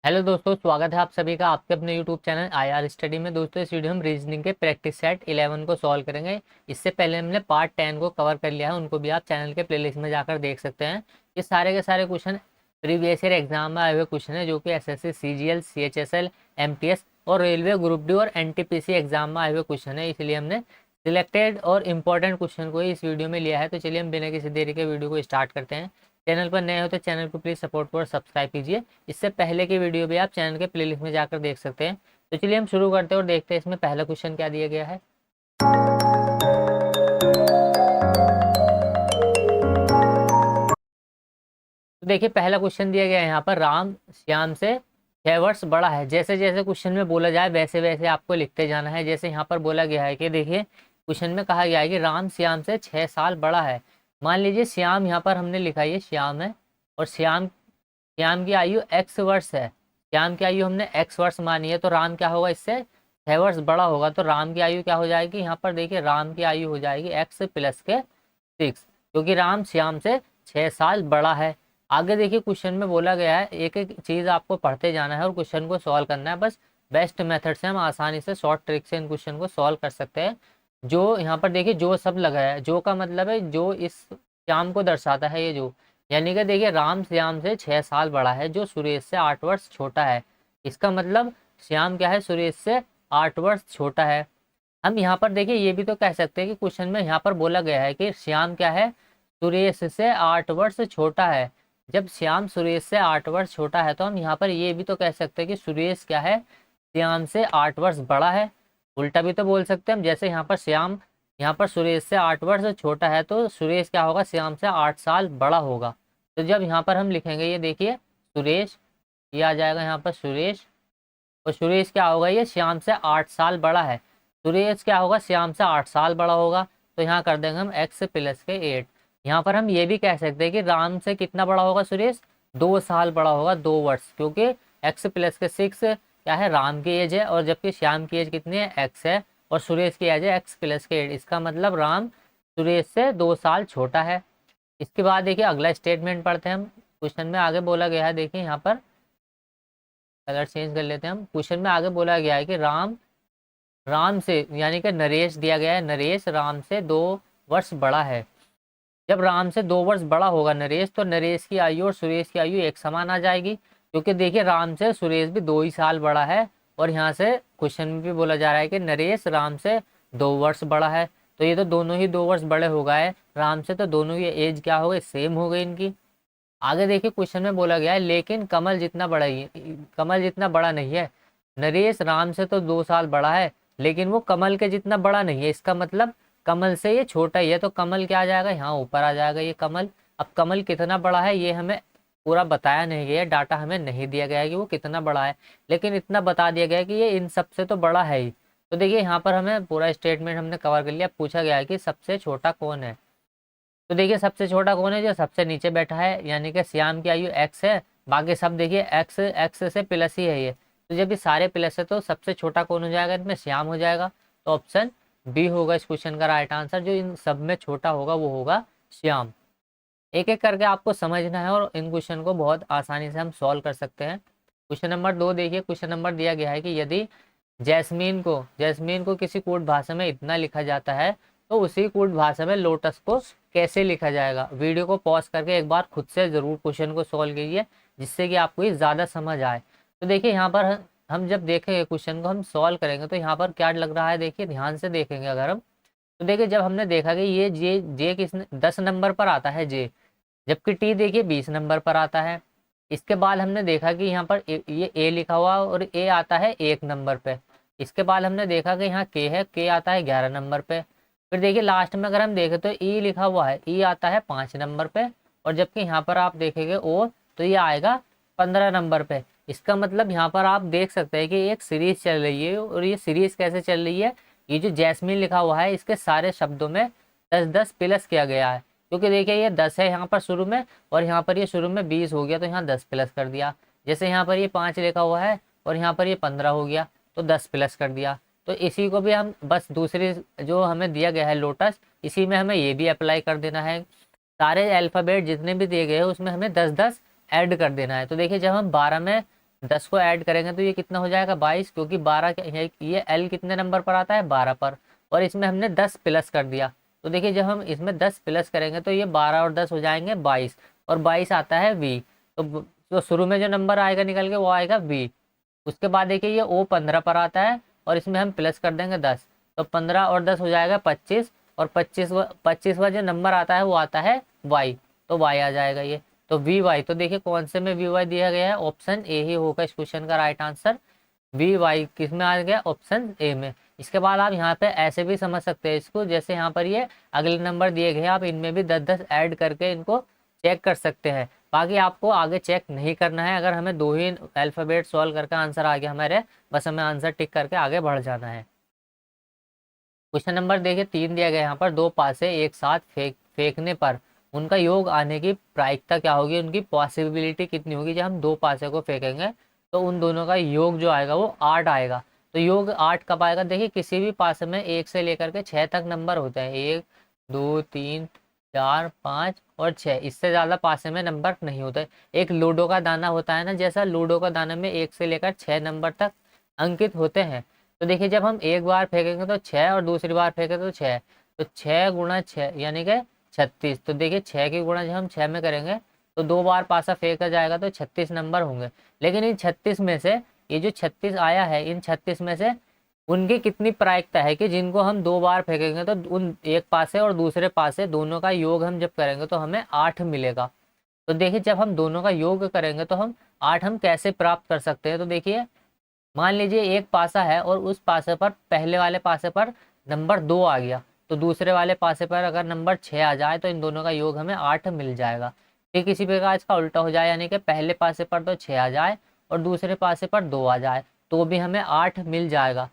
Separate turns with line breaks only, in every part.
Hello दोस्तों, स्वागत है आप सभी का आपके अपने यूट्यूब चैनल आईआर स्टडी में। दोस्तों, इस वीडियो में रीजनिंग के प्रैक्टिस सेट 11 को सॉल्व करेंगे। इससे पहले हमने पार्ट 10 को कवर कर लिया है, उनको भी आप चैनल के प्लेलिस्ट में जाकर देख सकते हैं। ये सारे के सारे क्वेश्चन प्रीवियस ईयर एग्जाम में आए हुए क्वेश्चन है, जो कि एसएससी, सीजीएल, सीएचएसएल, एमटीएस और रेलवे ग्रुप डी और एनटीपीसी एग्जाम में आए हुए क्वेश्चन है। इसलिए हमने सिलेक्टेड और इम्पोर्टेंट क्वेश्चन को ही इस वीडियो में लिया है। तो चलिए हम बिना किसी देरी के वीडियो को स्टार्ट करते हैं। चैनल पर नए हो तो चैनल को प्लीज़ सपोर्ट और सब्सक्राइब कीजिए। इससे पहले की वीडियो भी आप चैनल के प्लेलिस्ट में जाकर देख सकते हैं। तो चलिए हम शुरू करते हैं और देखते हैं इसमें पहला क्वेश्चन क्या दिया गया है। तो देखिए, पहला क्वेश्चन दिया गया है यहाँ पर, राम श्याम से 6 वर्ष बड़ा है। जैसे जैसे क्वेश्चन में बोला जाए वैसे वैसे आपको लिखते जाना है। जैसे यहाँ पर बोला गया है कि देखिए, क्वेश्चन में कहा गया है कि राम श्याम से 6 साल बड़ा है। मान लीजिए श्याम यहाँ पर हमने लिखा ये श्याम है, और श्याम श्याम की आयु x वर्ष है। श्याम की आयु हमने x वर्ष मानी है, तो राम क्या होगा, इससे 6 वर्ष बड़ा होगा। तो राम की आयु क्या हो जाएगी, यहाँ पर देखिए राम की आयु हो जाएगी x प्लस के 6, क्योंकि राम श्याम से 6 साल बड़ा है। आगे देखिए, क्वेश्चन में बोला गया है, एक एक चीज आपको पढ़ते जाना है और क्वेश्चन को सॉल्व करना है। बस बेस्ट मेथड से हम आसानी से शॉर्ट ट्रिक से इन क्वेश्चन को सॉल्व कर सकते हैं। जो यहाँ पर देखिए जो सब लगाया है, जो का मतलब है जो इस श्याम को दर्शाता है, ये जो, यानी कि देखिए राम श्याम से 6 साल बड़ा है, जो सुरेश से 8 वर्ष छोटा है। इसका मतलब श्याम क्या है, सुरेश से 8 वर्ष छोटा है। हम यहाँ पर देखिए ये भी तो कह सकते हैं कि क्वेश्चन में यहाँ पर बोला गया है कि श्याम क्या है, सुरेश से 8 वर्ष छोटा है। जब श्याम सुरेश से 8 वर्ष छोटा है, तो हम यहाँ पर ये भी तो कह सकते हैं कि सुरेश क्या है, श्याम से 8 वर्ष बड़ा है। उल्टा भी तो बोल सकते हैं हम, जैसे यहाँ पर श्याम यहाँ पर सुरेश से 8 वर्ष छोटा है, तो सुरेश क्या होगा, श्याम से 8 साल बड़ा होगा। तो जब यहाँ पर हम लिखेंगे, ये देखिए सुरेश, ये आ जाएगा यहाँ पर सुरेश, और सुरेश क्या होगा, ये श्याम से 8 साल बड़ा है। सुरेश क्या होगा, श्याम से 8 साल बड़ा होगा। तो यहाँ कर देंगे हम x प्लस के 8। यहाँ पर हम ये भी कह सकते हैं कि राम से कितना बड़ा होगा सुरेश, 2 साल बड़ा होगा, 2 वर्ष, क्योंकि x प्लस के 6 क्या है, राम की एज है, और जबकि श्याम की एज कितनी है, x है, और सुरेश की एज है x प्लस के 8। इसका मतलब राम सुरेश से 2 साल छोटा है। इसके बाद देखिए अगला स्टेटमेंट पढ़ते हैं हम। क्वेश्चन में आगे बोला गया है, देखिए यहाँ पर कलर चेंज कर लेते हैं हम। क्वेश्चन में आगे बोला गया है कि राम राम से, यानी कि नरेश दिया गया है, नरेश राम से 2 वर्ष बड़ा है। जब राम से 2 वर्ष बड़ा होगा नरेश, तो नरेश की आयु और सुरेश की आयु एक समान आ जाएगी, क्योंकि देखिए राम से सुरेश भी 2 ही साल बड़ा है। और यहाँ से क्वेश्चन में भी बोला जा रहा है कि नरेश राम से 2 वर्ष बड़ा है, तो ये तो दोनों ही 2 वर्ष बड़े हो गए राम से, तो दोनों की एज क्या हो गई, सेम हो गई इनकी। आगे देखिए क्वेश्चन में बोला गया है, लेकिन कमल जितना बड़ा ही, कमल जितना बड़ा नहीं है। नरेश राम से तो 2 साल बड़ा है, लेकिन वो कमल के जितना बड़ा नहीं है। इसका मतलब कमल से ये छोटा ही है, तो कमल क्या आ जाएगा, यहाँ ऊपर आ जाएगा ये कमल। अब कमल कितना बड़ा है ये हमें पूरा बताया नहीं गया है, डाटा हमें नहीं दिया गया है कि वो कितना बड़ा है, लेकिन इतना बता दिया गया है कि ये इन सबसे तो बड़ा है ही। तो देखिए यहाँ पर हमें पूरा स्टेटमेंट हमने कवर कर लिया। पूछा गया है कि सबसे छोटा कौन है। तो देखिए सबसे छोटा कौन है, जो सबसे नीचे बैठा है, यानी कि श्याम की आयु x है, बाकी सब देखिए x x से प्लस ही है ये। तो जब ये सारे प्लस है, तो सबसे छोटा कौन हो जाएगा, इनमें श्याम हो जाएगा। तो ऑप्शन बी होगा इस क्वेश्चन का राइट आंसर। जो इन सब में छोटा होगा वो होगा श्याम। एक एक करके आपको समझना है, और इन क्वेश्चन को बहुत आसानी से हम सॉल्व कर सकते हैं। क्वेश्चन नंबर 2 देखिए, क्वेश्चन नंबर दिया गया है कि यदि जैस्मीन को किसी कूट भाषा में इतना लिखा जाता है, तो उसी कूट भाषा में लोटस को कैसे लिखा जाएगा। वीडियो को पॉज करके एक बार खुद से जरूर क्वेश्चन को सॉल्व कीजिए, जिससे कि आपको ये ज़्यादा समझ आए। तो देखिए यहाँ पर हम जब देखेंगे क्वेश्चन को, हम सॉल्व करेंगे, तो यहाँ पर क्या लग रहा है, देखिए ध्यान से देखेंगे अगर हम, तो देखिए जब हमने देखा कि ये जे किस 10 नंबर पर आता है जे, जबकि टी देखिए 20 नंबर पर आता है। इसके बाद हमने देखा कि यहाँ पर ये ए लिखा हुआ और ए आता है 1 नंबर पे। इसके बाद हमने देखा कि यहाँ के है, के आता है 11 नंबर पे। फिर देखिए लास्ट में अगर हम देखें तो ई लिखा हुआ है, ई आता है 5 नंबर पे, और जबकि यहाँ पर आप देखेंगे ओ, तो ये आएगा 15 नंबर पे। इसका मतलब यहाँ पर आप देख सकते हैं कि एक सीरीज चल रही है, और ये सीरीज कैसे चल रही है, ये जो जैस्मिन लिखा हुआ है इसके सारे शब्दों में 10-10 प्लस किया गया है। क्योंकि देखिए ये 10 है यहाँ पर शुरू में, और यहाँ पर ये शुरू में 20 हो गया, तो यहाँ 10 प्लस कर दिया। जैसे यहाँ पर ये 5 लिखा हुआ है, और यहाँ पर ये 15 हो गया, तो 10 प्लस कर दिया। तो इसी को भी हम बस दूसरी जो हमें दिया गया है लोटस, इसी में हमें ये भी अप्लाई कर देना है। सारे अल्फ़ाबेट जितने भी दिए गए हैं उसमें हमें 10-10 ऐड कर देना है। तो देखिए जब हम 12 में 10 को ऐड करेंगे तो ये कितना हो जाएगा 22, क्योंकि 12 ये एल कितने नंबर पर आता है 12 पर, और इसमें हमने 10 प्लस कर दिया। तो देखिए जब हम इसमें 10 प्लस करेंगे तो ये 12 और 10 हो जाएंगे 22, और 22 आता है वी। तो शुरू में जो नंबर आएगा निकल के वो आएगा वी। उसके बाद देखिए ये ओ 15 पर आता है, और इसमें हम प्लस कर देंगे 10, तो 15 और 10 हो जाएगा 25, और 25वां जो नंबर आता है वो आता है वाई, तो वाई आ जाएगा ये। तो वी वाई, तो देखिए कौन से में वी वाई दिया गया है, ऑप्शन ए ही होगा इस क्वेश्चन का राइट आंसर। वी वाई किस में आ गया, ऑप्शन ए में। इसके बाद आप यहाँ पे ऐसे भी समझ सकते हैं इसको, जैसे यहाँ पर ये अगले नंबर दिए गए हैं, आप इनमें भी 10-10 ऐड करके इनको चेक कर सकते हैं। बाकी आपको आगे चेक नहीं करना है, अगर हमें 2 ही अल्फ़ाबेट सॉल्व करके आंसर आ गया हमारे, बस हमें आंसर टिक करके आगे बढ़ जाना है। क्वेश्चन नंबर देखिए 3 दिया गया यहाँ पर, दो पासे एक साथ फेंकने पर उनका योग आने की प्रायिकता क्या होगी, उनकी पॉसिबिलिटी कितनी होगी। जब हम दो पासे को फेंकेंगे तो उन दोनों का योग जो आएगा वो 8 आएगा। तो योग 8 कब आएगा, देखिए किसी भी पासे में 1 से लेकर के 6 तक नंबर होते हैं, 1 2 3 4 5 और 6, इससे ज़्यादा पासे में नंबर नहीं होते। एक लूडो का दाना होता है ना, जैसा लूडो का दाना में 1 से लेकर 6 नंबर तक अंकित होते हैं। तो देखिए जब हम एक बार फेंकेंगे तो 6, और दूसरी बार फेंके तो 6, तो 6 गुणा 6 यानी कि 36। तो देखिए 6 की गुणा जब हम 6 में करेंगे तो 2 बार पासा फेंका जाएगा तो 36 नंबर होंगे। लेकिन इन 36 में से ये जो 36 आया है, इन 36 में से उनकी कितनी प्रायिकता है कि जिनको हम 2 बार फेंकेंगे तो उन एक पासे और दूसरे पासे दोनों का योग हम जब करेंगे तो हमें 8 मिलेगा। तो देखिए जब हम दोनों का योग करेंगे तो हम 8 हम कैसे प्राप्त कर सकते हैं। तो देखिए मान लीजिए एक पासा है और उस पासे पर पहले वाले पासे पर नंबर 2 आ गया, तो दूसरे वाले पासे पर अगर नंबर 6 आ जाए तो इन दोनों का योग हमें 8 मिल जाएगा। ठीक इसी प्रकार इसका उल्टा हो जाए, यानी कि पहले पासे पर तो 6 आ जाए और दूसरे पासे पर 2 आ जाए तो भी हमें 8 मिल जाएगा।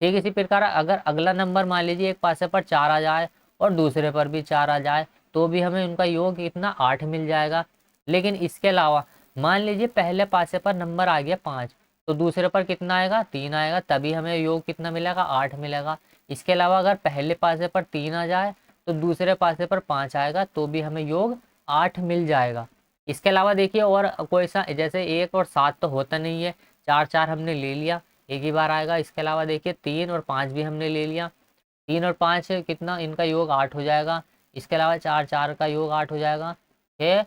ठीक इसी प्रकार अगर अगला नंबर मान लीजिए एक पासे पर 4 आ जाए और दूसरे पर भी 4 आ जाए तो भी हमें उनका योग इतना 8 मिल जाएगा। लेकिन इसके अलावा मान लीजिए पहले पासे पर नंबर आ गया 5, तो दूसरे पर कितना आएगा 3 आएगा, तभी हमें योग कितना मिलेगा 8 मिलेगा। इसके अलावा अगर पहले पासे पर 3 आ जाए तो दूसरे पासे पर 5 आएगा तो भी हमें योग 8 मिल जाएगा। इसके अलावा देखिए और कोई सा, जैसे 1 और 7 तो होता नहीं है, 4 4 हमने ले लिया, एक ही बार आएगा। इसके अलावा देखिए 3 और 5 भी हमने ले लिया, 3 और 5 कितना, इनका योग 8 हो जाएगा। इसके अलावा 4 4 का योग 8 हो जाएगा, 6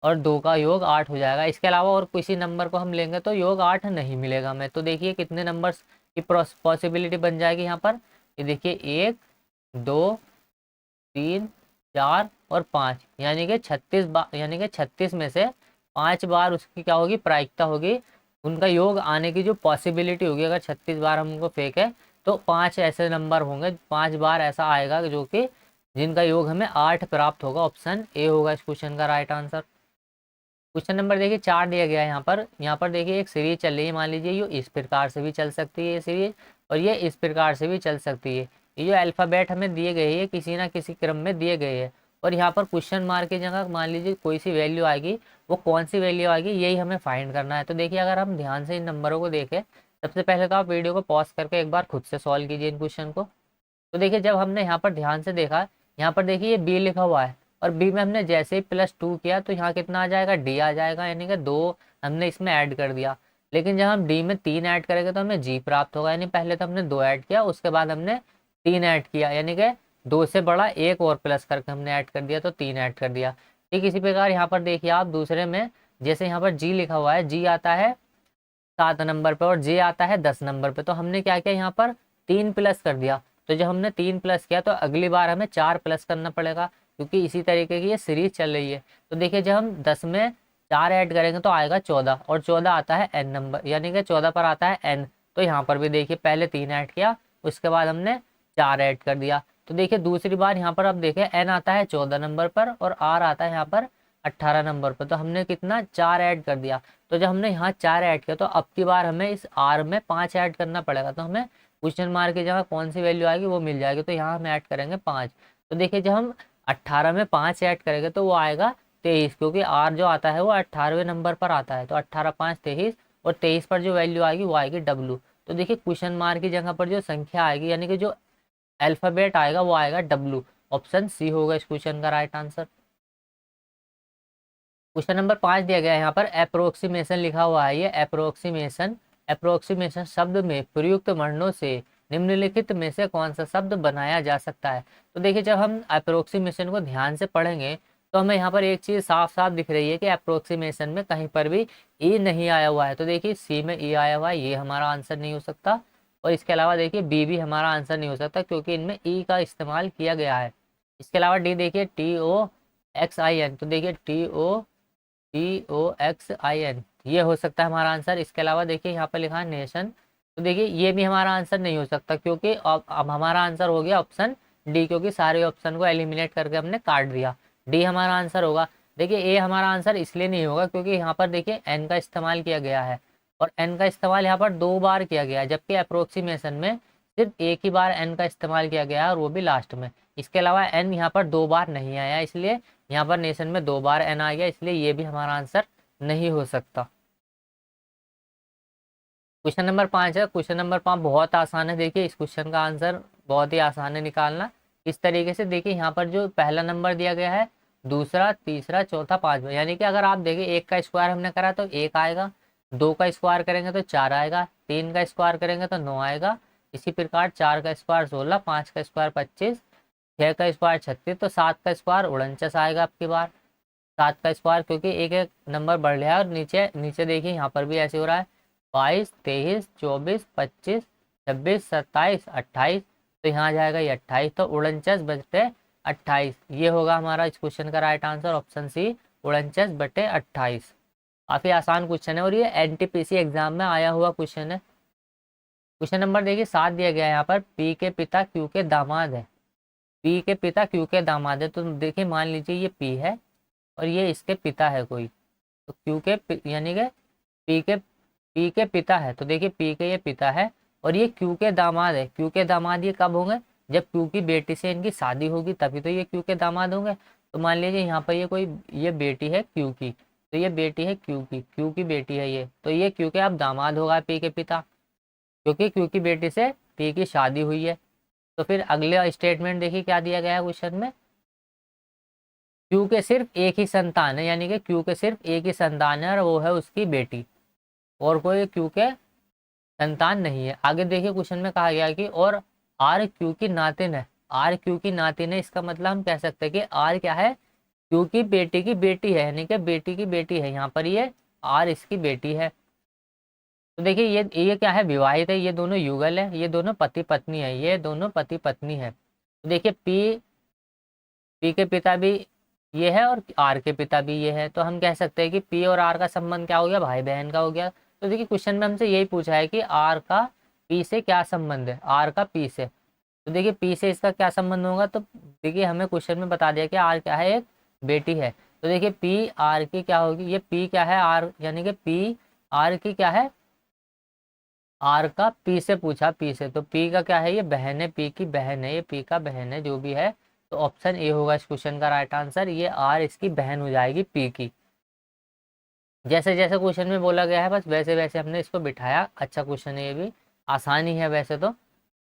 और 2 का योग 8 हो जाएगा। इसके अलावा और किसी नंबर को हम लेंगे तो योग 8 नहीं मिलेगा हमें। तो देखिए कितने नंबर्स की पॉसिबिलिटी बन जाएगी यहाँ पर, ये देखिए 1 2 3 4 और 5, यानी कि 36 बार, यानी कि 36 में से 5 बार उसकी क्या होगी प्रायिकता होगी, उनका योग आने की जो पॉसिबिलिटी होगी। अगर 36 बार हम उनको फेंके तो 5 ऐसे नंबर होंगे, 5 बार ऐसा आएगा जो कि जिनका योग हमें 8 प्राप्त होगा। ऑप्शन ए होगा इस क्वेश्चन का राइट आंसर। क्वेश्चन नंबर देखिए 4 दिया गया है यहाँ पर देखिए एक सीरीज चल रही है, मान लीजिए ये इस प्रकार से भी चल सकती है ये सीरीज, और ये इस प्रकार से भी चल सकती है। ये जो अल्फ़ाबेट हमें दिए गए हैं किसी ना किसी क्रम में दिए गए हैं, और यहाँ पर क्वेश्चन मार्क की जगह मान लीजिए कोई सी वैल्यू आएगी, वो कौन सी वैल्यू आएगी यही हमें फाइंड करना है। तो देखिए अगर हम ध्यान से इन नंबरों को देखें, सबसे पहले तो आप वीडियो को पॉज करके एक बार खुद से सॉल्व कीजिए इन क्वेश्चन को। तो देखिए जब हमने यहाँ पर ध्यान से देखा, यहाँ पर देखिए ये बी लिखा हुआ है, और बी में हमने जैसे ही +2 किया तो यहाँ कितना आ जाएगा डी आ जाएगा, यानी कि 2 हमने इसमें ऐड कर दिया। लेकिन जब हम डी में 3 ऐड करेंगे तो हमें जी प्राप्त होगा, यानी पहले तो हमने 2 ऐड किया, उसके बाद हमने 3 ऐड किया, यानी कि 2 से बड़ा एक और प्लस करके हमने ऐड कर दिया तो 3 ऐड कर दिया। ठीक इसी प्रकार यहाँ पर देखिए आप दूसरे में, जैसे यहाँ पर जी लिखा हुआ है, जी आता है 7 नंबर पे और जे आता है 10 नंबर पे, तो हमने क्या किया यहाँ पर 3 प्लस कर दिया। तो जब हमने 3 प्लस किया तो अगली बार हमें 4 प्लस करना पड़ेगा, क्योंकि इसी तरीके की ये सीरीज चल रही है। तो देखिए जब हम 10 में 4 ऐड करेंगे तो आएगा 14, और 14 आता है n नंबर, यानी कि 14 पर आता है n। तो यहाँ पर भी देखिए पहले 3 ऐड किया, उसके बाद हमने 4 ऐड कर दिया। तो देखिए दूसरी बार यहाँ पर अब देखें n आता है 14 नंबर पर और r आता है यहाँ पर 18 नंबर पर, तो हमने कितना 4 ऐड कर दिया। तो जब हमने यहाँ 4 ऐड किया तो अब की बार हमें इस आर में 5 ऐड करना पड़ेगा, तो हमें क्वेश्चन मार्क की जगह कौन सी वैल्यू आएगी वो मिल जाएगी। तो यहाँ हम ऐड करेंगे 5। तो देखिए जब हम 18 में 5 ऐड करेंगे तो वो आएगा 23, क्योंकि आर जो आता है वो 18वें नंबर पर आता है। तो 18 5 23, और 23 पर जो वैल्यू आएगी वो आएगी डब्लू। तो देखिए क्वेश्चन मार्क की जगह पर जो संख्या आएगी, यानी कि जो अल्फ़ाबेट आएगा वो आएगा डब्लू। ऑप्शन सी होगा इस क्वेश्चन का राइट आंसर। क्वेश्चन नंबर 5 दिया गया है यहाँ पर अप्रोक्सीमेशन लिखा हुआ है, ये अप्रोक्सीमेशन। अप्रोक्सीमेशन शब्द में प्रयुक्त वर्णों से निम्नलिखित में से कौन सा शब्द बनाया जा सकता है। तो देखिए जब हम अप्रोक्सीमेशन को ध्यान से पढ़ेंगे तो हमें यहाँ पर एक चीज़ साफ साफ दिख रही है कि अप्रोक्सीमेशन में कहीं पर भी ई नहीं आया हुआ है। तो देखिए सी में ई आया हुआ है, ये हमारा आंसर नहीं हो सकता। और इसके अलावा देखिए बी भी हमारा आंसर नहीं हो सकता क्योंकि इनमें ई का इस्तेमाल किया गया है। इसके अलावा डी देखिए TOXIN, तो देखिए TOXIN ये हो सकता है हमारा आंसर। इसके अलावा देखिए यहाँ पर लिखा है नेशन, तो देखिए ये भी हमारा आंसर नहीं हो सकता क्योंकि अब हमारा आंसर हो गया ऑप्शन डी, क्योंकि सारे ऑप्शन को एलिमिनेट करके हमने काट दिया। डी हमारा आंसर होगा। देखिए ए हमारा आंसर इसलिए नहीं होगा क्योंकि यहाँ पर देखिए एन का इस्तेमाल किया गया है और एन का इस्तेमाल यहाँ पर 2 बार किया गया है, जबकि अप्रोक्सीमेशन में सिर्फ एक ही बार एन का इस्तेमाल किया गया है और वो भी लास्ट में। इसके अलावा एन यहाँ पर 2 बार नहीं आया, इसलिए यहाँ पर नेशन में 2 बार एन आ गया, इसलिए ये भी हमारा आंसर नहीं हो सकता। क्वेश्चन नंबर 5 है। क्वेश्चन नंबर 5 बहुत आसान है। देखिए इस क्वेश्चन का आंसर बहुत ही आसान है निकालना। इस तरीके से देखिए यहाँ पर जो पहला नंबर दिया गया है, दूसरा, तीसरा, चौथा, पांचवा, यानी कि अगर आप देखिए 1 का स्क्वायर हमने करा तो 1 आएगा, 2 का स्क्वायर करेंगे तो 4 आएगा, 3 का स्क्वायर करेंगे तो 9 आएगा, इसी प्रकार 4 का स्क्वायर 16, 5 का स्क्वायर 25, 6 का स्क्वायर 36, तो 7 का स्क्वायर 49 आएगा आपकी बार। 7 का स्क्वायर क्योंकि एक एक नंबर बढ़ रहा है और नीचे नीचे देखिए यहाँ पर भी ऐसे हो रहा है 22, 23, 24, 25, 26, 27, 28, तो यहाँ जाएगा ये 28, तो 49/28 ये होगा हमारा इस क्वेश्चन का राइट आंसर, ऑप्शन सी 49/28। काफ़ी आसान क्वेश्चन है और ये NTPC एग्जाम में आया हुआ क्वेश्चन है। क्वेश्चन नंबर देखिए 7 दिया गया है यहाँ पर, पी के पिता क्यू के दामाद है। पी के पिता क्यू के दामाद है, तो देखिए मान लीजिए ये पी है और ये इसके पिता है कोई, तो क्यू के यानी कि पी के पिता है, तो देखिए पी के ये पिता है और ये क्यू के दामाद है। क्यू के दामाद ये कब होंगे, जब क्यू की बेटी से इनकी शादी होगी तभी तो ये क्यू के दामाद होंगे। तो मान लीजिए यहाँ पर ये बेटी है क्यू की, तो ये बेटी है क्यू की बेटी है ये, तो ये क्यू के अब दामाद होगा पी के पिता, क्योंकि क्यू की बेटी से पी की शादी हुई है। तो फिर अगले स्टेटमेंट देखिए क्या दिया गया है क्वेश्चन में, क्यू के सिर्फ एक ही संतान है, यानी कि क्यू के सिर्फ एक ही संतान है और वो है उसकी बेटी, और कोई क्यू के संतान नहीं है। आगे देखिए क्वेश्चन में कहा गया कि और आर क्यू की नातिन है। आर क्यू की नातिन है, इसका मतलब हम कह सकते हैं कि आर क्या है, क्यू की बेटी है, यानी कि बेटी की बेटी है, यहाँ पर ये आर इसकी बेटी है। तो देखिए ये क्या है, विवाहित है, ये दोनों युगल है, ये दोनों पति पत्नी है, ये दोनों पति पत्नी है। तो देखिए पी के पिता भी ये है और आर के पिता भी ये है, तो हम कह सकते हैं कि पी और आर का संबंध क्या हो गया, भाई बहन का हो गया। तो देखिए क्वेश्चन में हमसे यही पूछा है कि आर का पी से क्या संबंध है, आर का पी से, तो देखिए पी से इसका क्या संबंध होगा, तो देखिए हमें क्वेश्चन में बता दिया कि आर क्या है, एक बेटी है। तो देखिए पी आर की क्या होगी, ये पी क्या है, आर यानी कि पी आर की क्या है, आर का पी से पूछा, पी से, तो पी का क्या है, ये बहन है, पी की बहन है, ये पी का बहन है जो भी है, तो ऑप्शन ए होगा इस क्वेश्चन का राइट आंसर, ये आर इसकी बहन हो जाएगी पी की। जैसे जैसे क्वेश्चन में बोला गया है बस वैसे वैसे हमने इसको बिठाया। अच्छा क्वेश्चन है, ये भी आसानी है वैसे तो।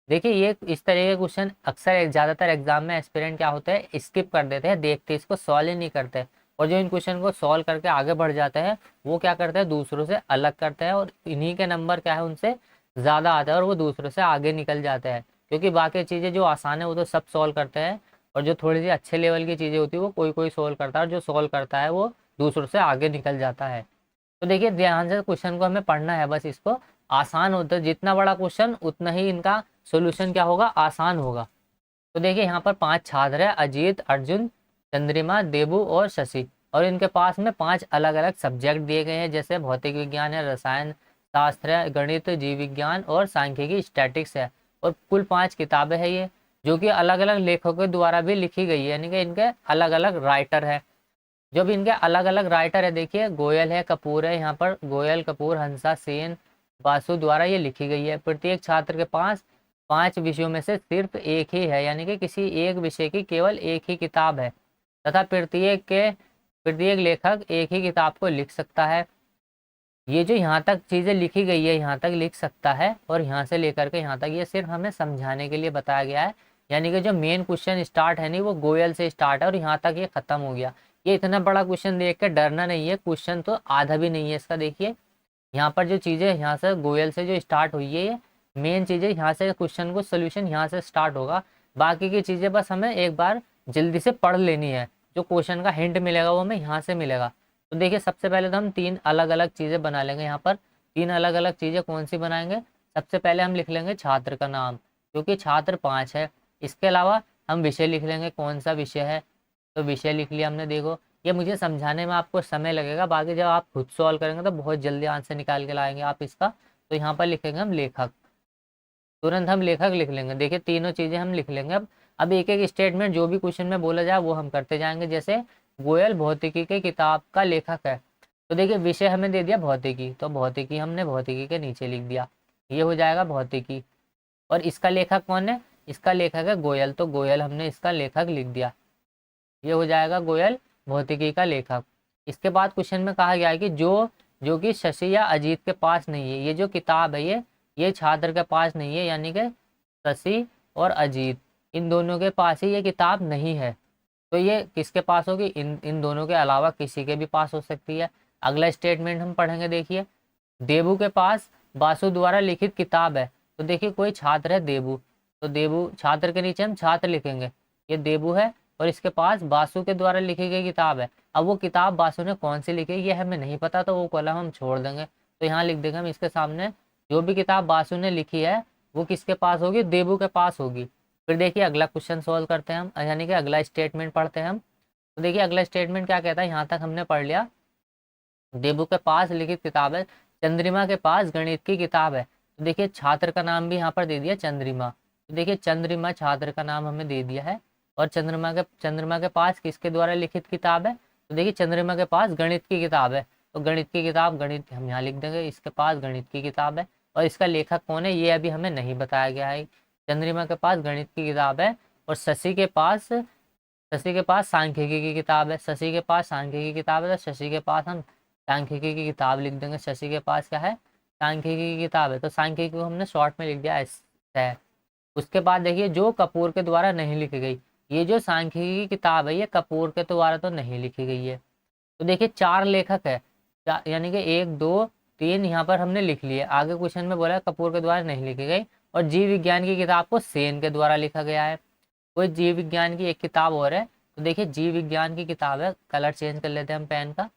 देखिए ये इस तरह के क्वेश्चन अक्सर ज़्यादातर एग्जाम में एस्पिरेंट क्या होता है, स्किप कर देते हैं, देखते इसको सॉल्व ही नहीं करते, और जो इन क्वेश्चन को सॉल्व करके आगे बढ़ जाते हैं वो क्या करते हैं, दूसरों से अलग करते हैं, और इन्हीं के नंबर क्या है उनसे ज़्यादा आता है और वो दूसरों से आगे निकल जाते हैं, क्योंकि बाकी चीज़ें जो आसान है वो तो सब सॉल्व करते हैं, और जो थोड़ी सी अच्छे लेवल की चीज़ें होती है वो कोई कोई सॉल्व करता है, और जो सॉल्व करता है वो दूसरों से आगे निकल जाता है। तो देखिए ध्यान से क्वेश्चन को हमें पढ़ना है, बस इसको आसान होता है, जितना बड़ा क्वेश्चन उतना ही इनका सॉल्यूशन क्या होगा, आसान होगा। तो देखिए यहाँ पर 5 छात्र है, अजीत, अर्जुन, चंद्रिमा, देबू और शशि, और इनके पास में 5 अलग अलग सब्जेक्ट दिए गए हैं, जैसे भौतिक विज्ञान है, रसायन शास्त्र है, गणित, जीव विज्ञान और सांख्यिकी स्टैटिक्स है, और कुल 5 किताबें हैं ये, जो कि अलग अलग लेखकों द्वारा भी लिखी गई है, यानी कि इनके अलग अलग राइटर है। जो भी इनके अलग अलग राइटर है, देखिए गोयल है, कपूर है, यहाँ पर गोयल, कपूर, हंसा, सेन, बासु द्वारा ये लिखी गई है। प्रत्येक छात्र के पास 5 विषयों में से सिर्फ एक ही है, यानी कि किसी एक विषय की केवल एक ही किताब है, तथा प्रत्येक लेखक एक ही किताब को लिख सकता है। ये जो यहाँ तक चीज़ें लिखी गई है यहाँ तक लिख सकता है, और यहाँ से लेकर के यहाँ तक ये सिर्फ हमें समझाने के लिए बताया गया है, यानी कि जो मेन क्वेश्चन स्टार्ट है नहीं वो गोयल से स्टार्ट है और यहाँ तक ये खत्म हो गया। ये इतना बड़ा क्वेश्चन देख कर डरना नहीं है, क्वेश्चन तो आधा भी नहीं है इसका। देखिए यहाँ पर जो चीज़ें यहाँ से गोयल से जो स्टार्ट हुई है, ये मेन चीज़ें यहाँ से क्वेश्चन को सोल्यूशन यहाँ से स्टार्ट होगा। बाकी की चीज़ें बस हमें एक बार जल्दी से पढ़ लेनी है, जो क्वेश्चन का हिंट मिलेगा वो हमें यहाँ से मिलेगा। तो देखिए सबसे पहले तो हम 3 अलग अलग चीज़ें बना लेंगे। यहाँ पर 3 अलग अलग चीज़ें कौन सी बनाएंगे? सबसे पहले हम लिख लेंगे छात्र का नाम, क्योंकि छात्र 5 है। इसके अलावा हम विषय लिख लेंगे, कौन सा विषय है, तो विषय लिख लिया हमने। देखो ये मुझे समझाने में आपको समय लगेगा, बाकी जब आप खुद सॉल्व करेंगे तो बहुत जल्दी आंसर निकाल के लाएंगे आप इसका। तो यहाँ पर लिखेंगे हम लेखक, तुरंत हम लेखक लिख लेंगे। देखिए तीनों चीज़ें हम लिख लेंगे। अब एक एक स्टेटमेंट जो भी क्वेश्चन में बोला जाए वो हम करते जाएंगे। जैसे गोयल भौतिकी के किताब का लेखक है, तो देखिए विषय हमें दे दिया भौतिकी, तो भौतिकी हमने भौतिकी के नीचे लिख दिया, ये हो जाएगा भौतिकी। और इसका लेखक कौन है? इसका लेखक है गोयल, तो गोयल हमने इसका लेखक लिख दिया, ये हो जाएगा गोयल भौतिकी का लेखक। इसके बाद क्वेश्चन में कहा गया है कि जो कि शशि या अजीत के पास नहीं है, ये जो किताब है ये छात्र के पास नहीं है, यानी कि शशि और अजीत इन दोनों के पास ही ये किताब नहीं है। तो ये किसके पास होगी? इन दोनों के अलावा किसी के भी पास हो सकती है। अगला स्टेटमेंट हम पढ़ेंगे। देखिए देबू के पास बासु द्वारा लिखित किताब है, तो देखिए कोई छात्र है देबू, तो देबू छात्र के नीचे हम छात्र लिखेंगे, ये देबू है और इसके पास बासु के द्वारा लिखी गई किताब है। अब वो किताब बासु ने कौन सी लिखी है ये हमें नहीं पता, तो वो कॉलम हम छोड़ देंगे। तो यहाँ लिख देंगे हम इसके सामने, जो भी किताब बासु ने लिखी है वो किसके पास होगी? देबू के पास होगी। फिर देखिए अगला क्वेश्चन सोल्व करते हैं हम, यानी कि अगला स्टेटमेंट पढ़ते हैं हम। तो देखिए अगला स्टेटमेंट क्या कहता है, यहाँ तक हमने पढ़ लिया। देबू के पास लिखित किताब है, चंद्रिमा के पास गणित की किताब है। तो देखिए छात्र का नाम भी यहाँ पर दे दिया चंद्रिमा, तो देखिए चंद्रिमा छात्र का नाम हमें दे दिया है। और चंद्रमा के पास किसके द्वारा लिखित किताब है? तो देखिए चंद्रमा के पास गणित की किताब है, तो गणित की किताब, गणित हम यहाँ लिख देंगे, इसके पास गणित की किताब है। और इसका लेखक कौन है ये अभी हमें नहीं बताया गया है। चंद्रिमा के पास गणित की किताब है और शशि के पास सांख्यिकी की किताब है, शशि के पास सांख्यिकी की किताब है, तो शशि के पास हम सांख्यिकी की किताब लिख देंगे। शशि के पास क्या है? सांख्यिकी की किताब है, तो सांख्यिकी को हमने शॉर्ट में लिख दिया है। उसके बाद देखिए जो कपूर के द्वारा नहीं लिखी गई, ये जो सांख्यिकी की किताब है ये कपूर के द्वारा तो नहीं लिखी गई है। तो देखिए 4 लेखक है, यानी कि 1 2 3 यहाँ पर हमने लिख लिए। आगे क्वेश्चन में बोला कपूर के द्वारा नहीं लिखी गई। और जीव विज्ञान की किताब को सेन के द्वारा लिखा गया है। कोई जीव विज्ञान की एक किताब और है, तो देखिए जीव विज्ञान की किताब है, कलर चेंज कर लेते हैं हम पेन का।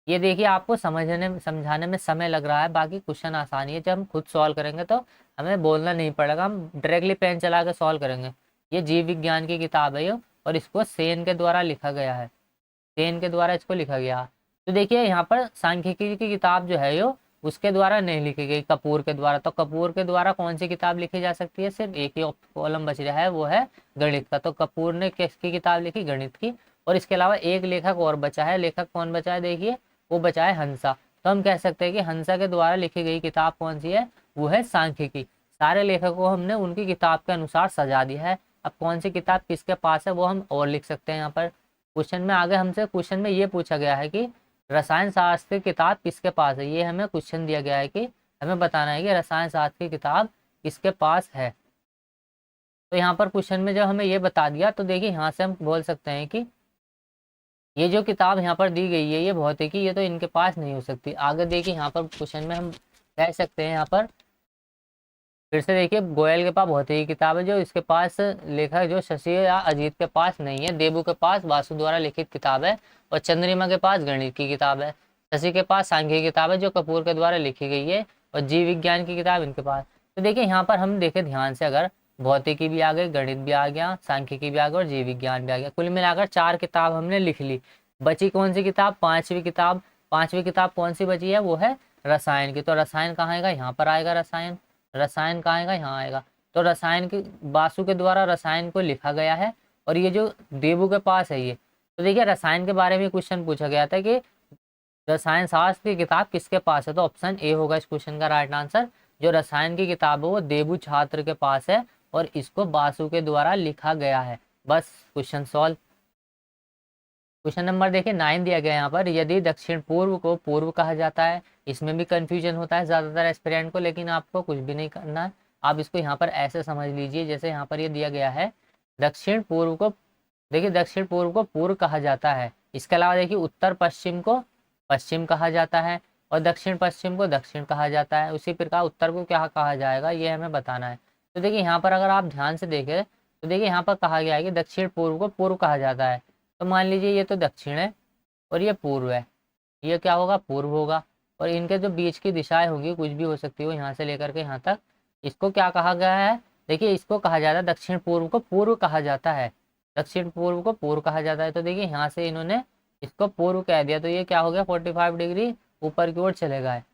ये देखिए आपको समझाने में समय लग रहा है, बाकी क्वेश्चन आसानी है। जब हम खुद सॉल्व करेंगे तो हमें बोलना नहीं पड़ेगा, हम डायरेक्टली पेन चला के सॉल्व करेंगे। ये जीव विज्ञान की किताब है ये, और इसको सेन के द्वारा लिखा गया है, सेन के द्वारा इसको लिखा गया। तो देखिए यहाँ पर सांख्यिकी की किताब जो है यो उसके द्वारा नहीं लिखी गई, कपूर के द्वारा। तो कपूर के द्वारा कौन सी किताब लिखी जा सकती है? सिर्फ एक ही कॉलम बच रहा है, वो है गणित का। तो कपूर ने किसकी किताब लिखी? गणित की। और इसके अलावा एक लेखक और बचा है, लेखक कौन बचा है? देखिए वो बचा है हंसा। तो हम कह सकते हैं कि हंसा के द्वारा लिखी गई किताब कौन सी है? वो है सांख्यिकी। सारे लेखकों को हमने उनकी किताब के अनुसार सजा दिया है। अब कौन सी किताब किसके पास है वो हम और लिख सकते हैं। यहाँ पर क्वेश्चन में आगे हमसे क्वेश्चन में ये पूछा गया है कि रसायन शास्त्र की किताब किसके पास है। ये हमें क्वेश्चन दिया गया है कि हमें बताना है कि रसायन शास्त्र की किताब किसके पास है। तो यहाँ पर क्वेश्चन में जब हमें ये बता दिया, तो देखिए यहाँ से हम बोल सकते हैं कि ये जो किताब यहाँ पर दी गई है ये भौतिकी, ये तो इनके पास नहीं हो सकती। आगे देखिए यहाँ पर क्वेश्चन में हम कह सकते हैं, यहाँ पर फिर से देखिए गोयल के पास भौतिकी किताब है, जो इसके पास लेखक जो शशि या अजीत के पास नहीं है। देबू के पास बासु द्वारा लिखित किताब है और चंद्रिमा के पास गणित की किताब है। शशि के पास सांख्यिकी किताब है जो कपूर के द्वारा लिखी गई है, और जीव विज्ञान की किताब इनके पास। तो देखिए यहाँ पर हम देखें ध्यान से, अगर भौतिकी भी आ गई, गणित भी आ गया, सांख्यिकी भी आ गया और जीव विज्ञान भी आ गया, कुल मिलाकर 4 किताब हमने लिख ली। बची कौन सी किताब? 5वीं किताब। 5वीं किताब कौन सी बची है? वो है रसायन की। तो रसायन कहाँ आएगा? यहाँ पर आएगा रसायन। रसायन कहाँ आएगा? यहाँ आएगा। तो रसायन की बासु के द्वारा रसायन को लिखा गया है, और ये जो देबू के पास है ये, तो देखिए रसायन के बारे में क्वेश्चन पूछा गया था कि रसायन शास्त्र की किताब किसके पास है, तो ऑप्शन ए होगा इस क्वेश्चन का राइट आंसर। जो रसायन की किताब है वो देबू छात्र के पास है और इसको बासु के द्वारा लिखा गया है। बस क्वेश्चन सॉल्व। क्वेश्चन नंबर देखिए 9 दिया गया यहाँ पर, यदि दक्षिण पूर्व को पूर्व कहा जाता है। इसमें भी कंफ्यूजन होता है ज़्यादातर एस्पिरेंट को, लेकिन आपको कुछ भी नहीं करना है। आप इसको यहाँ पर ऐसे समझ लीजिए, जैसे यहाँ पर ये दिया गया है दक्षिण पूर्व को, देखिए दक्षिण पूर्व को पूर्व कहा जाता है, इसके अलावा देखिए उत्तर पश्चिम को पश्चिम कहा जाता है और दक्षिण पश्चिम को दक्षिण कहा जाता है। उसी प्रकार उत्तर को क्या कहा जाएगा ये हमें बताना है। तो देखिए यहाँ पर अगर आप ध्यान से देखें तो देखिए यहाँ पर कहा गया है कि दक्षिण पूर्व को पूर्व कहा जाता है। तो मान लीजिए ये तो दक्षिण है और ये पूर्व है, ये क्या होगा पूर्व होगा। और इनके जो बीच की दिशाएं होंगी कुछ भी हो सकती हो यहाँ से लेकर के यहाँ तक, इसको क्या कहा गया है, देखिए इसको कहा जाता है दक्षिण पूर्व को पूर्व कहा जाता है। दक्षिण पूर्व को पूर्व कहा जाता है। तो देखिए यहाँ से इन्होंने इसको पूर्व कह दिया तो ये क्या हो गया 45 डिग्री ऊपर की ओर चलेगा है।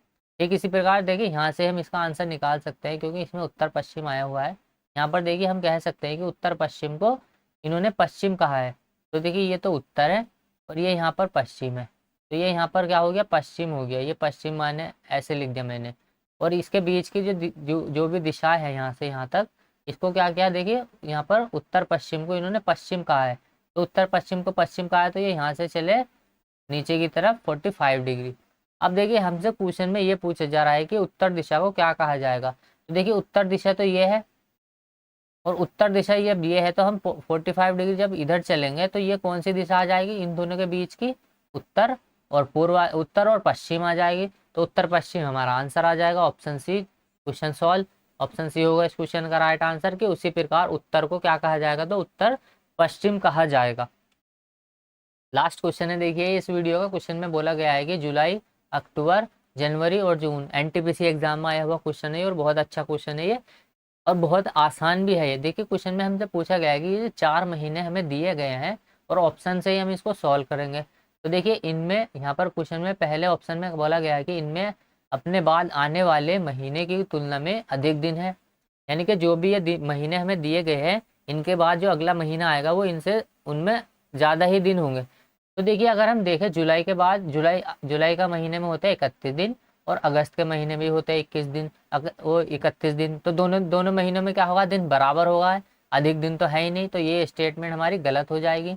ठीक इसी प्रकार देखिए यहाँ से हम इसका आंसर निकाल सकते हैं क्योंकि इसमें उत्तर पश्चिम आया हुआ है। यहाँ पर देखिए हम कह सकते हैं कि उत्तर पश्चिम को इन्होंने पश्चिम कहा है। तो देखिए ये तो उत्तर है और ये यहाँ पर पश्चिम है, तो ये यहाँ पर क्या हो गया पश्चिम हो गया, ये पश्चिम माने ऐसे लिख दिया मैंने। और इसके बीच की जो भी दिशा है यहाँ से यहाँ तक, इसको क्या किया देखिए यहाँ पर उत्तर पश्चिम को इन्होंने पश्चिम कहा है। तो उत्तर पश्चिम को पश्चिम कहा है तो ये यहाँ से चले नीचे की तरफ 45 डिग्री। अब देखिए हमसे क्वेश्चन में ये पूछा जा रहा है कि उत्तर दिशा को क्या कहा जाएगा। तो देखिए उत्तर दिशा तो ये है और उत्तर दिशा ये है, तो हम 45 डिग्री जब इधर चलेंगे तो ये कौन सी दिशा आ जाएगी इन दोनों के बीच की, उत्तर और पूर्व, उत्तर और पश्चिम आ जाएगी। तो उत्तर पश्चिम हमारा आंसर आ जाएगा option C. Question solve, option C होगा इस क्वेश्चन का राइट आंसर। कि उसी प्रकार उत्तर को क्या कहा जाएगा, तो उत्तर पश्चिम कहा जाएगा। लास्ट क्वेश्चन है देखिए इस वीडियो का। क्वेश्चन में बोला गया है कि जुलाई, अक्टूबर, जनवरी और जून एनटीपीसी एग्जाम में आया हुआ क्वेश्चन है और बहुत अच्छा क्वेश्चन है ये और बहुत आसान भी है ये। देखिए क्वेश्चन में हमसे पूछा गया है कि ये 4 महीने हमें दिए गए हैं और ऑप्शन से ही हम इसको सॉल्व करेंगे। तो देखिए इनमें यहाँ पर क्वेश्चन में पहले ऑप्शन में बोला गया है कि इनमें अपने बाद आने वाले महीने की तुलना में अधिक दिन है, यानी कि जो भी ये महीने हमें दिए गए हैं इनके बाद जो अगला महीना आएगा वो इनसे उनमें ज़्यादा ही दिन होंगे। तो देखिए अगर हम देखें जुलाई के बाद, जुलाई का महीने में होते हैं 31 दिन और अगस्त के महीने में होते हैं 21 दिन, वो 31 दिन। तो दोनों महीनों में क्या होगा, दिन बराबर होगा, अधिक दिन तो है ही नहीं। तो ये स्टेटमेंट हमारी गलत हो जाएगी।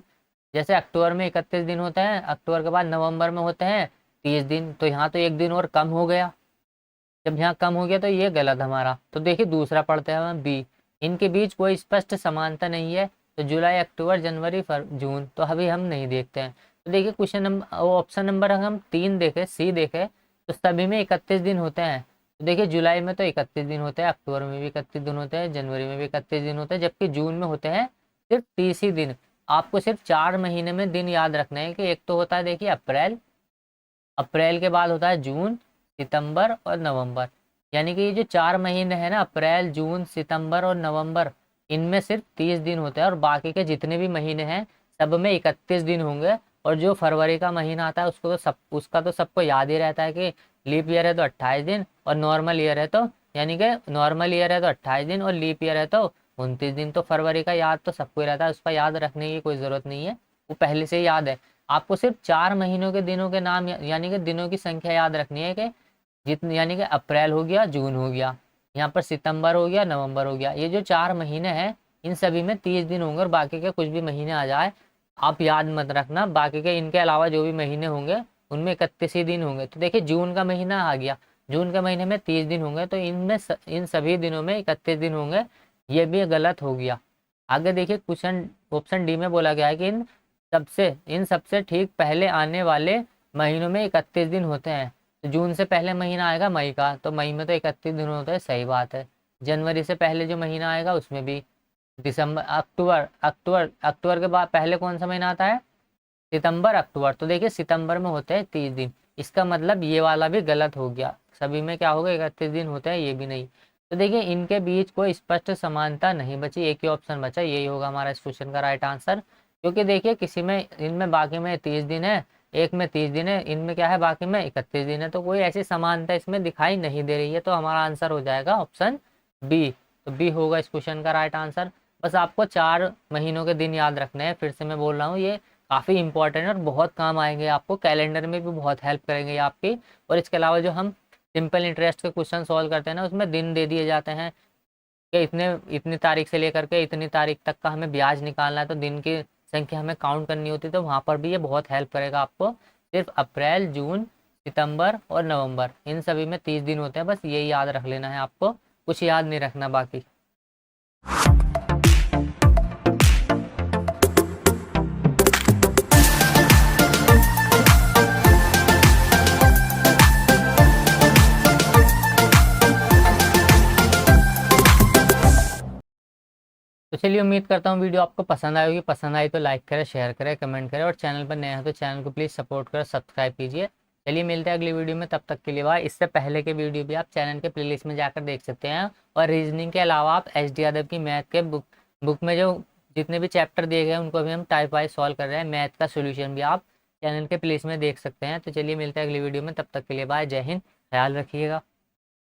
जैसे अक्टूबर में 31 दिन होते हैं, अक्टूबर के बाद नवंबर में होते हैं 30 दिन, तो यहाँ तो एक दिन और कम हो गया। जब यहाँ कम हो गया तो ये गलत हमारा। तो देखिए दूसरा पढ़ते हैं हम बी, इनके बीच कोई स्पष्ट समानता नहीं है। तो जुलाई, अक्टूबर, जनवरी, जून तो अभी हम नहीं देखते हैं। तो देखिए क्वेश्चन नंबर ऑप्शन नंबर अगर हम 3 देखें, सी देखें, तो सभी में 31 दिन होते हैं। तो देखिए जुलाई में तो 31 दिन होते हैं, अक्टूबर में भी 31 दिन होते हैं, जनवरी में भी 31 दिन होते हैं, जबकि जून में होते हैं सिर्फ 30 ही दिन। आपको सिर्फ 4 महीने में दिन याद रखना है कि एक तो होता है देखिए अप्रैल, अप्रैल के बाद होता है जून, सितंबर और नवंबर। यानी कि ये जो 4 महीने हैं ना, अप्रैल, जून, सितंबर और नवंबर, इनमें सिर्फ 30 दिन होते हैं और बाकी के जितने भी महीने हैं सब में 31 दिन होंगे। और जो फरवरी का महीना आता है उसका तो सबको याद ही रहता है कि लीप ईयर है तो 28 दिन और नॉर्मल ईयर है तो, यानी कि नॉर्मल ईयर है तो 28 दिन और लीप ईयर है तो 29 दिन। तो फरवरी का याद तो सबको ही रहता है, उसका याद रखने की कोई ज़रूरत नहीं है, वो पहले से ही याद है। आपको सिर्फ 4 महीनों के दिनों के नाम यानी कि दिनों की संख्या याद रखनी है कि जितने, यानी कि अप्रैल हो गया, जून हो गया, यहाँ पर सितंबर हो गया, नवंबर हो गया। ये जो 4 महीने हैं इन सभी में 30 दिन होंगे और बाकी के कुछ भी महीने आ जाए आप याद मत रखना। बाकी के इनके अलावा जो भी महीने होंगे उनमें 31 ही दिन होंगे। तो देखिए जून का महीना आ गया, जून के महीने में 30 दिन होंगे, तो इनमें इन सभी दिनों में 31 दिन होंगे, ये भी गलत हो गया। आगे देखिए क्वेश्चन ऑप्शन डी में बोला गया है कि इन सबसे ठीक पहले आने वाले महीनों में 31 दिन होते हैं। तो जून से पहले महीना आएगा मई का, तो मई में तो 31 दिन होते हैं, सही बात है। जनवरी से पहले जो महीना आएगा उसमें भी, दिसंबर, अक्टूबर के बाद पहले कौन सा महीना आता है, सितंबर, अक्टूबर। तो देखिए सितंबर में होते हैं 30 दिन, इसका मतलब ये वाला भी गलत हो गया। सभी में क्या होगा 31 दिन होते हैं, ये भी नहीं। तो देखिए इनके बीच कोई स्पष्ट समानता नहीं बची, एक ही ऑप्शन बचा, यही होगा हमारा इस क्वेश्चन का राइट आंसर। क्योंकि देखिए किसी में इनमें बाकी में 30 दिन है, एक में 30 दिन है, इनमें क्या है बाकी में 31 दिन है, तो कोई ऐसी समानता इसमें दिखाई नहीं दे रही है। तो हमारा आंसर हो जाएगा ऑप्शन बी। तो बी होगा इस क्वेश्चन का राइट आंसर। बस आपको 4 महीनों के दिन याद रखने हैं। फिर से मैं बोल रहा हूँ ये काफ़ी इंपॉर्टेंट है और बहुत काम आएंगे आपको, कैलेंडर में भी बहुत हेल्प करेंगे आपकी। और इसके अलावा जो हम सिंपल इंटरेस्ट के क्वेश्चन सॉल्व करते हैं ना, उसमें दिन दे दिए जाते हैं कि इतनी तारीख से लेकर के इतनी तारीख तक का हमें ब्याज निकालना है, तो दिन की संख्या हमें काउंट करनी होती है। तो वहाँ पर भी ये बहुत हेल्प करेगा आपको। सिर्फ अप्रैल, जून, सितंबर और नवंबर इन सभी में 30 दिन होते हैं, बस यही याद रख लेना है आपको, कुछ याद नहीं रखना बाकी। चलिए उम्मीद करता हूँ वीडियो आपको पसंद आई होगी। पसंद आई तो लाइक करें, शेयर करें, कमेंट करें, और चैनल पर नए हैं तो चैनल को प्लीज़ सपोर्ट करें, सब्सक्राइब कीजिए। चलिए मिलते हैं अगली वीडियो में, तब तक के लिए बाय। इससे पहले के वीडियो भी आप चैनल के प्लेलिस्ट में जाकर देख सकते हैं, और रीजनिंग के अलावा आप एच डी यादव की मैथ के बुक में जो जितने भी चैप्टर दिए गए हैं उनको भी हम टाइप वाइज सॉल्व कर रहे हैं। मैथ का सोल्यूशन भी आप चैनल के प्लेलिस्ट में देख सकते हैं। तो चलिए मिलते हैं अगली वीडियो में, तब तक के लिए बाय। जय हिंद, ख्याल रखिएगा।